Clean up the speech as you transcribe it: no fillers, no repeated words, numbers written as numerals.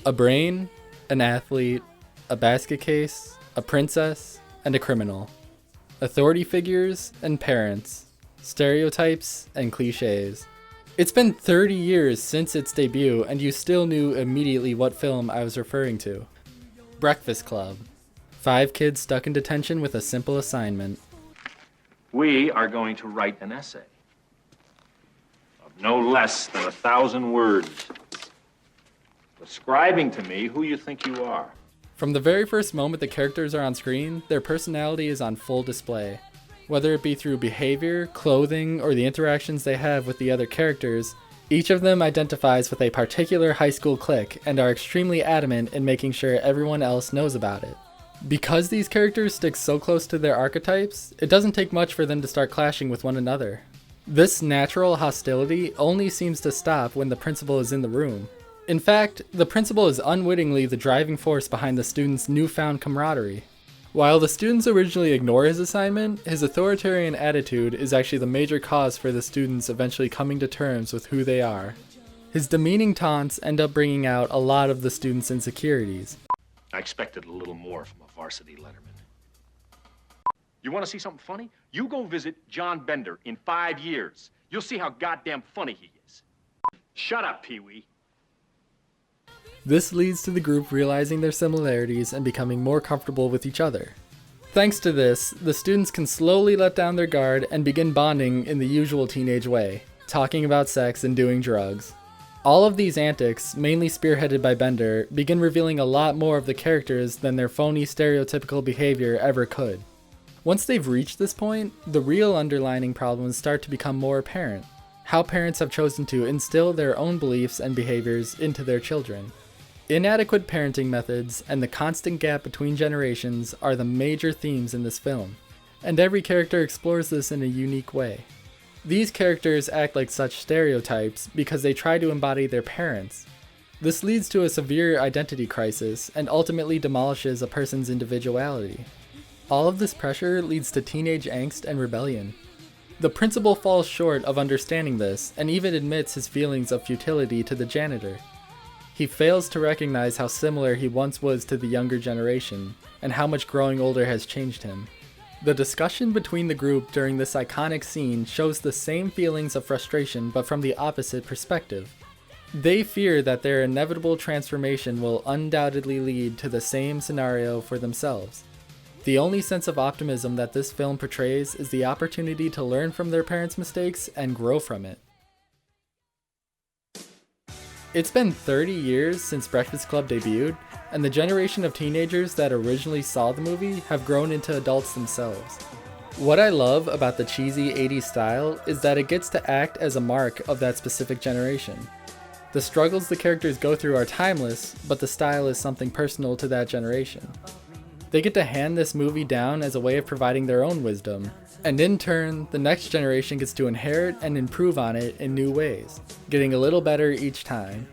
A brain, an athlete, a basket case, a princess, and a criminal. Authority figures and parents. Stereotypes and cliches. It's been 30 years since its debut, and you still knew immediately what film I was referring to. Breakfast Club. 5 kids stuck in detention with a simple assignment. We are going to write an essay of no less than 1,000 words, describing to me who you think you are. From the very first moment the characters are on screen, their personality is on full display. Whether it be through behavior, clothing, or the interactions they have with the other characters, each of them identifies with a particular high school clique and are extremely adamant in making sure everyone else knows about it. Because these characters stick so close to their archetypes, it doesn't take much for them to start clashing with one another. This natural hostility only seems to stop when the principal is in the room. In fact, the principal is unwittingly the driving force behind the students' newfound camaraderie. While the students originally ignore his assignment, his authoritarian attitude is actually the major cause for the students eventually coming to terms with who they are. His demeaning taunts end up bringing out a lot of the students' insecurities. I expected a little more from a varsity letterman. You want to see something funny? You go visit John Bender in 5 years. You'll see how goddamn funny he is. Shut up, Pee-wee. This leads to the group realizing their similarities and becoming more comfortable with each other. Thanks to this, the students can slowly let down their guard and begin bonding in the usual teenage way, talking about sex and doing drugs. All of these antics, mainly spearheaded by Bender, begin revealing a lot more of the characters than their phony stereotypical behavior ever could. Once they've reached this point, the real underlining problems start to become more apparent. How parents have chosen to instill their own beliefs and behaviors into their children. Inadequate parenting methods and the constant gap between generations are the major themes in this film, and every character explores this in a unique way. These characters act like such stereotypes because they try to embody their parents. This leads to a severe identity crisis and ultimately demolishes a person's individuality. All of this pressure leads to teenage angst and rebellion. The principal falls short of understanding this and even admits his feelings of futility to the janitor. He fails to recognize how similar he once was to the younger generation, and how much growing older has changed him. The discussion between the group during this iconic scene shows the same feelings of frustration but from the opposite perspective. They fear that their inevitable transformation will undoubtedly lead to the same scenario for themselves. The only sense of optimism that this film portrays is the opportunity to learn from their parents' mistakes and grow from it. It's been 30 years since Breakfast Club debuted, and the generation of teenagers that originally saw the movie have grown into adults themselves. What I love about the cheesy 80s style is that it gets to act as a mark of that specific generation. The struggles the characters go through are timeless, but the style is something personal to that generation. They get to hand this movie down as a way of providing their own wisdom, and in turn, the next generation gets to inherit and improve on it in new ways, getting a little better each time.